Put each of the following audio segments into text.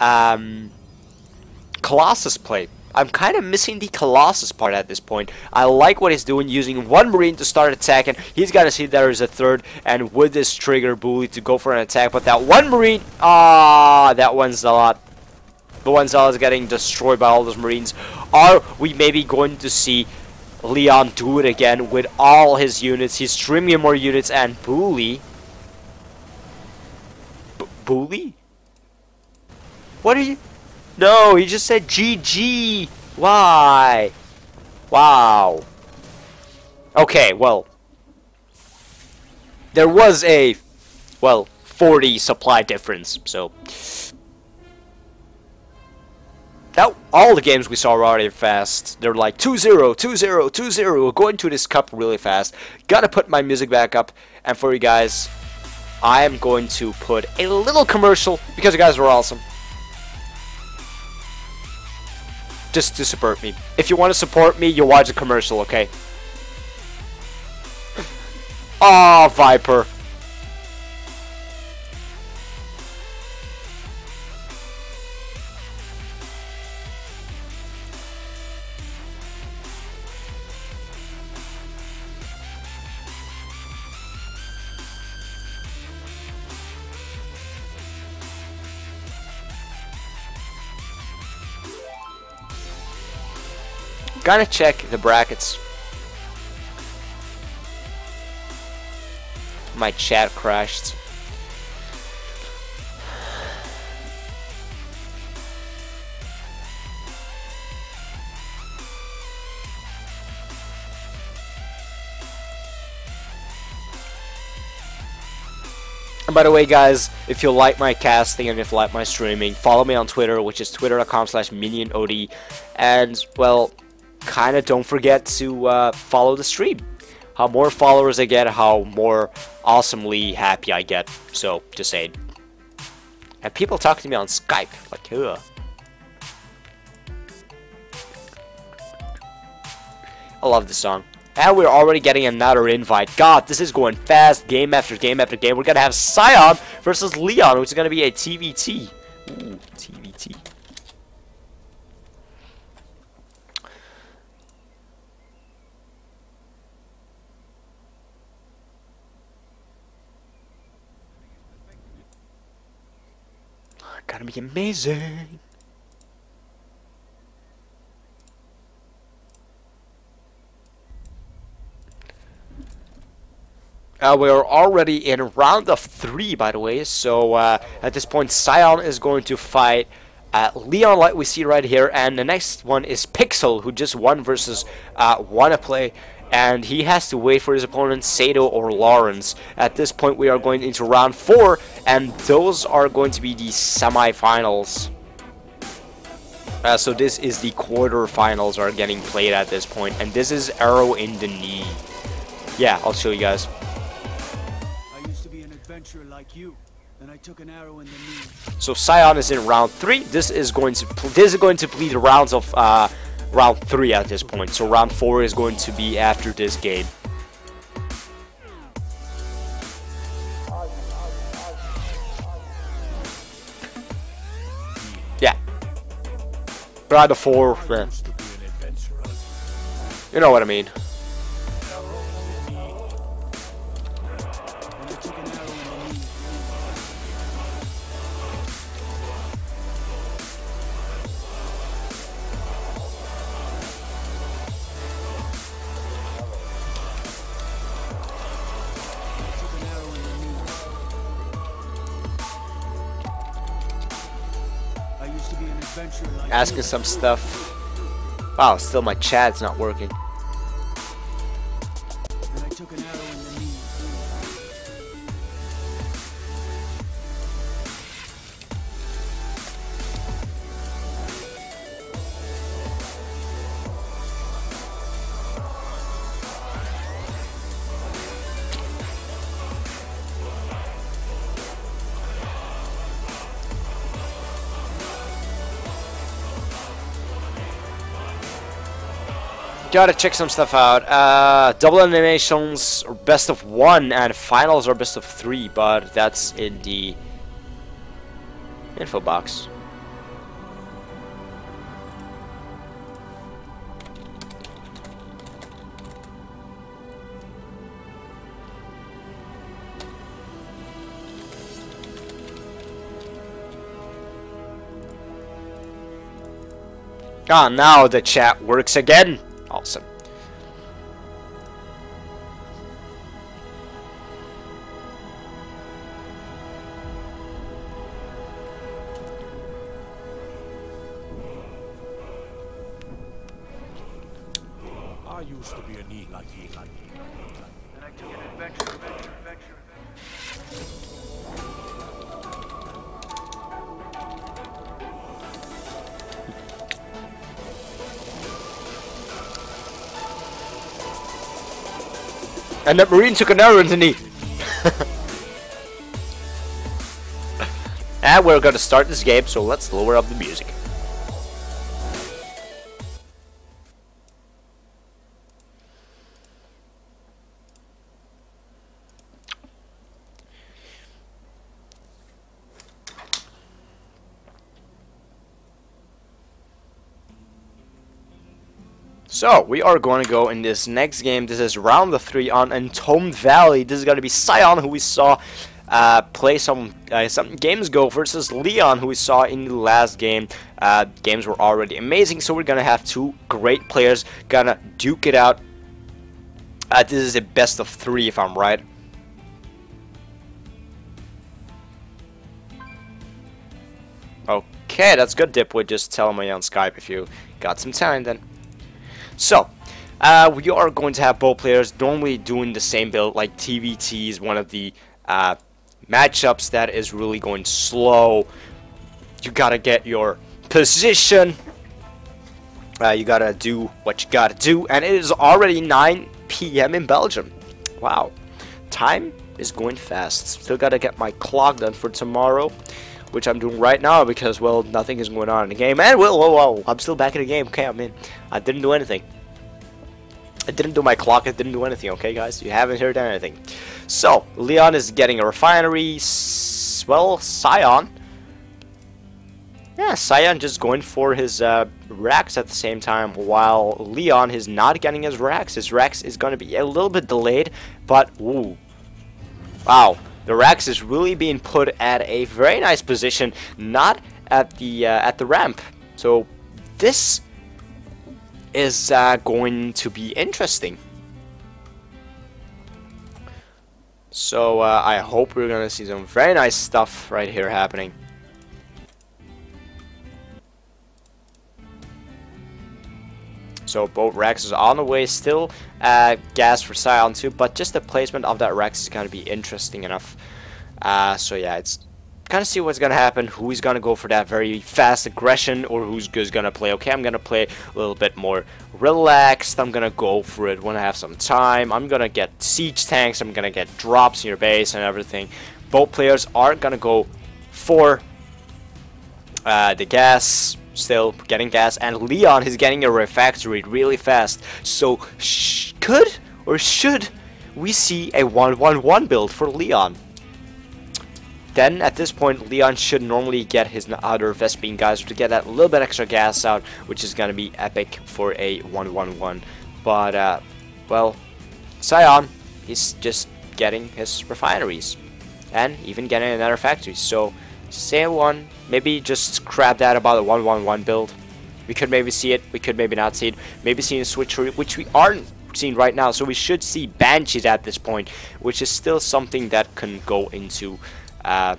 um, Colossus play. I'm kind of missing the Colossus part at this point. I like what he's doing, using one Marine to start attacking. He's got to see there is a third, and with this trigger bully to go for an attack. But that one Marine, that one Zealot. The one Zealot is getting destroyed by all those Marines. Are we maybe going to see Leon do it again with all his units? He's streaming more units, and Bully. Bully? What are you? No, he just said GG. Why? Wow. Okay, well. There was a, well, 40 supply difference, so. That, all the games we saw were already fast. They're like 2-0, 2-0, 2-0. We're going to this cup really fast. Gotta put my music back up. And for you guys, I am going to put a little commercial because you guys were awesome. Just to support me. If you want to support me, you watch the commercial, okay? Aw, Viper. Gotta check the brackets. My chat crashed. And by the way, guys, if you like my casting and if you like my streaming, follow me on Twitter, which is twitter.com/MinionOd. And, well, kinda don't forget to follow the stream. How more followers I get, how more awesomely happy I get. So, just saying. And people talk to me on Skype, like, ugh. I love this song. And we're already getting another invite. God, this is going fast. Game after game after game. We're gonna have Scion versus Leon, which is gonna be a TVT. Ooh, TVT. Gonna be amazing. We're already in round of 3, by the way. So at this point, Scion is going to fight Leon, like we see right here, and the next one is Pixel, who just won versus Wanna Play. And he has to wait for his opponent, Sato or Lawrence. At this point, we are going into round 4, and those are going to be the semifinals. So this is the quarterfinals are getting played at this point, and this is arrow in the knee. Yeah, I'll show you guys. I used to be an adventurer like you, and I took an arrow in the knee. So Scion is in round 3. This is going to be the rounds of round 3 at this point. So round 4 is going to be after this game. Yeah. Round of 4. You know what I mean. Asking some stuff. Wow, still my chat's not working. And I took an arrow in the knee. Gotta check some stuff out. Double eliminations are best of 1 and finals are best of 3, but that's in the Info box. Ah, now the chat works again. Awesome. I used to be a knee like you. Then I took an adventure. And that Marine took an arrow in the knee. And we're gonna start this game, so let's lower up the music. So, we are going to go in this next game. This is round of 3 on Entombed Valley. This is going to be Sion, who we saw play some games ago, versus Leon, who we saw in the last game. Games were already amazing, so we're going to have 2 great players gonna duke it out. This is a best of 3, if I'm right. Okay, that's good, Dipwood. Just tell me on Skype if you got some time then. So, we are going to have both players normally doing the same build, like TVT is one of the matchups that is really going slow. You gotta get your position. You gotta do what you gotta do, and it is already 9 PM in Belgium. Wow, time is going fast. Still gotta get my clock done for tomorrow, which I'm doing right now because, well, nothing is going on in the game. And, whoa, I'm still back in the game. Okay, I'm in. I didn't do anything. I didn't do my clock. I didn't do anything, okay, guys? You haven't heard anything. So, Leon is getting a refinery. Well, Sion. Yeah, Sion just going for his racks at the same time, while Leon is not getting his racks. His racks is going to be a little bit delayed, but, ooh. Wow. The Rex is really being put at a very nice position, not at the ramp. So this is going to be interesting. So I hope we're gonna see some very nice stuff right here happening. So both Rex is on the way, still gas for Sion too, but just the placement of that Rex is going to be interesting enough. So yeah, it's kind of see what's going to happen, who's going to go for that very fast aggression, or who's just going to play, okay, I'm going to play a little bit more relaxed, I'm going to go for it when I have some time, I'm going to get siege tanks, I'm going to get drops in your base and everything. Both players are going to go for the gas. Still getting gas, and Leon is getting a refactory really fast. So could or should we see a 1-1-1 build for Leon? Then at this point, Leon should normally get his other Vespine guys to get that little bit extra gas out, which is gonna be epic for a 1-1-1. But well, Sion, he's just getting his refineries and even getting another factory. So same one. Maybe just scrap that about a 1-1-1 build. We could maybe see it, we could maybe not see it. Maybe seeing a switchery, which we aren't seeing right now. So we should see Banshees at this point, which is still something that can go into... wow.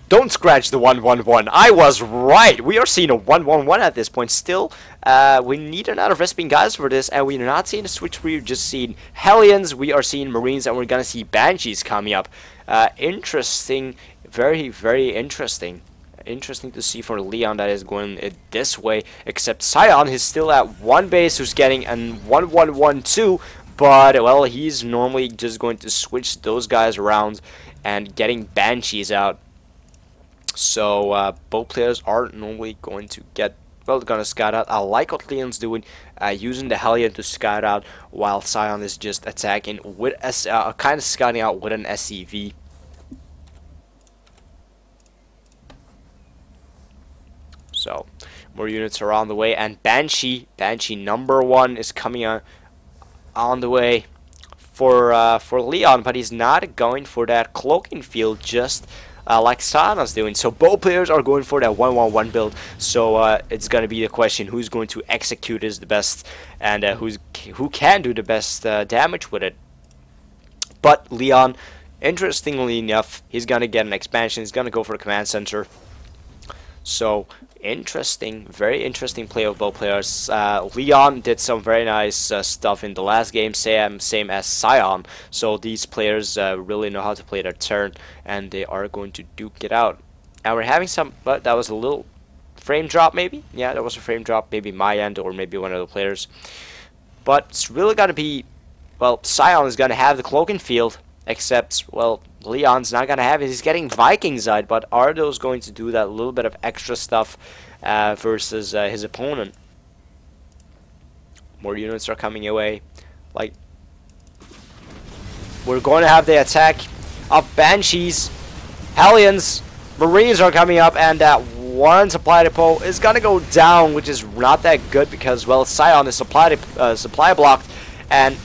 Don't scratch the 1-1-1. I was right. We are seeing a 1-1-1 at this point. Still, we need another Vespine guys for this, and we're not seeing a switch. We're just seeing Hellions. We are seeing Marines, and we're gonna see Banshees coming up. Interesting. Very, very interesting. Interesting to see for Leon that is going it this way. Except Sion is still at one base, who's getting a 1-1-1-2. But, well, he's normally just going to switch those guys around and getting Banshees out. So both players are normally going to get, well, gonna scout out. I like what Leon's doing, using the Hellion to scout out, while Sion is just attacking with kind of scouting out with an SCV. So more units are on the way, and Banshee number 1 is coming on the way for Leon, but he's not going for that cloaking field just like Sana's doing. So both players are going for that 1-1-1 build. So it's going to be the question who's going to execute is the best, and who can do the best damage with it. But Leon, interestingly enough, he's going to get an expansion. He's going to go for the command center. So interesting, very interesting play of both players. Leon did some very nice stuff in the last game, same as Sion. So these players really know how to play their turn, and they are going to duke it out. And we're having some, but that was a little frame drop maybe. Yeah, that was a frame drop, maybe my end or maybe one of the players. But it's really going to be, well, Sion is going to have the cloaking field, except, well, Leon's not going to have it. He's getting Viking side, but are those going to do that little bit of extra stuff versus his opponent? More units are coming away. Like, we're going to have the attack of Banshees. Hellions, Marines are coming up, and that one supply depot is going to go down, which is not that good because, well, Sion is supply blocked, and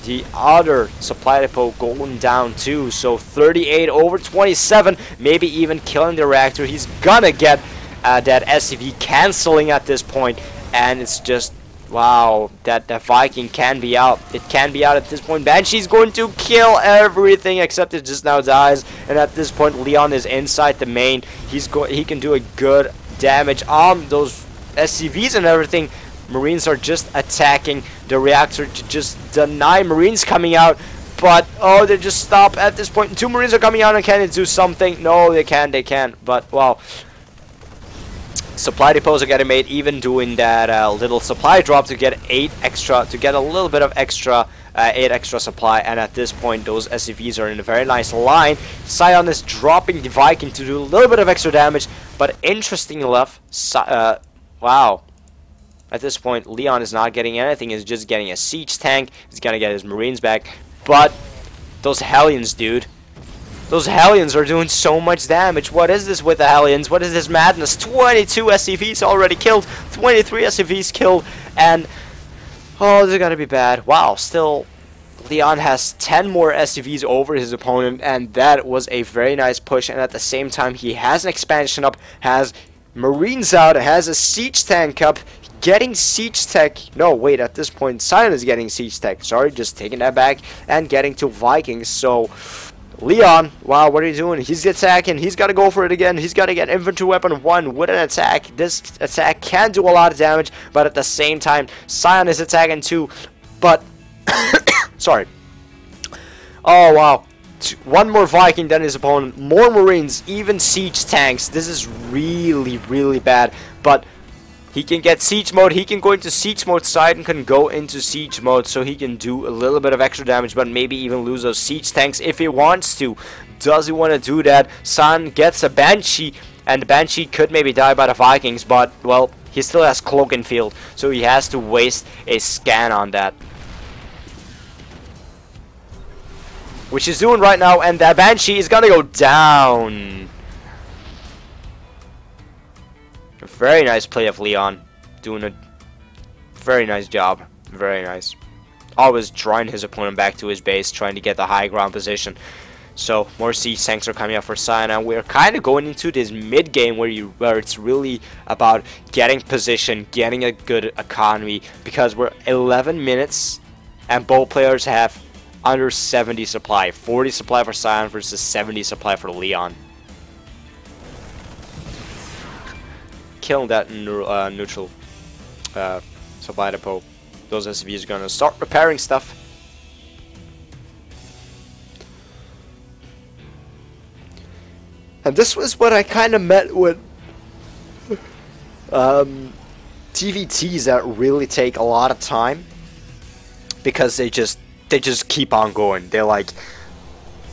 the other supply depot going down too. So 38 over 27, maybe even killing the reactor. He's gonna get that SCV canceling at this point, and it's just, wow, that Viking can be out. It can be out at this point. Banshee's going to kill everything except it just now dies, and at this point Leon is inside the main. He can do a good damage on those SCVs and everything. Marines are just attacking the reactor to just deny Marines coming out, but oh, they just stop at this point. 2 Marines are coming out, and can they do something? No, they can't. But wow, supply depots are getting made, even doing that little supply drop to get 8 extra, to get a little bit of extra 8 extra supply. And at this point those SCVs are in a very nice line. Sion is dropping the Viking to do a little bit of extra damage, but interesting enough, wow, at this point Leon is not getting anything. He's just getting a siege tank. He's gonna get his Marines back, but those Hellions, dude, those Hellions are doing so much damage. What is this with the Hellions? What is this madness? 22 SCVs already killed, 23 SCVs killed, and oh, this is gonna be bad. Wow, still Leon has 10 more SCVs over his opponent, and that was a very nice push. And at the same time, he has an expansion up, has Marines out, has a siege tank up, getting siege tech. No, wait, at this point Sion is getting siege tech. Sorry, just taking that back, and getting to Vikings. So Leon, wow, what are you doing? He's attacking. He's got to go for it again. He's got to get infantry weapon 1 with an attack. This attack can do a lot of damage, but at the same time Sion is attacking too. But sorry. Oh wow, 1 more Viking than his opponent, more Marines, even siege tanks. This is really, really bad. But he can get siege mode. He can go into siege mode. Sidon can go into siege mode, so he can do a little bit of extra damage, but maybe even lose those siege tanks if he wants to. Does he want to do that? San gets a Banshee, and the Banshee could maybe die by the Vikings, but, well, he still has Cloak and Field, so he has to waste a scan on that, which he's doing right now, and that Banshee is gonna go down. A very nice play of Leon, doing a very nice job. Very nice. Always drawing his opponent back to his base, trying to get the high ground position. So more siege tanks are coming up for Sion, and we're kind of going into this mid game where it's really about getting position, getting a good economy, because we're 11 minutes and both players have under 70 supply. 40 supply for Sion versus 70 supply for Leon. Killing that neutral supply depot. Those SCVs are gonna start repairing stuff. And this was what I kind of meant with TVTs that really take a lot of time, because they just keep on going. They're like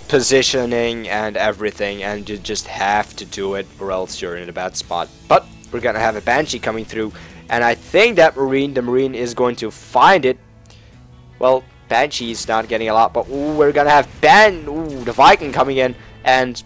positioning and everything, and you just have to do it or else you're in a bad spot. But we're gonna have a Banshee coming through, and I think that the Marine is going to find it. Well, Banshee's not getting a lot, but ooh, we're gonna have the Viking coming in, and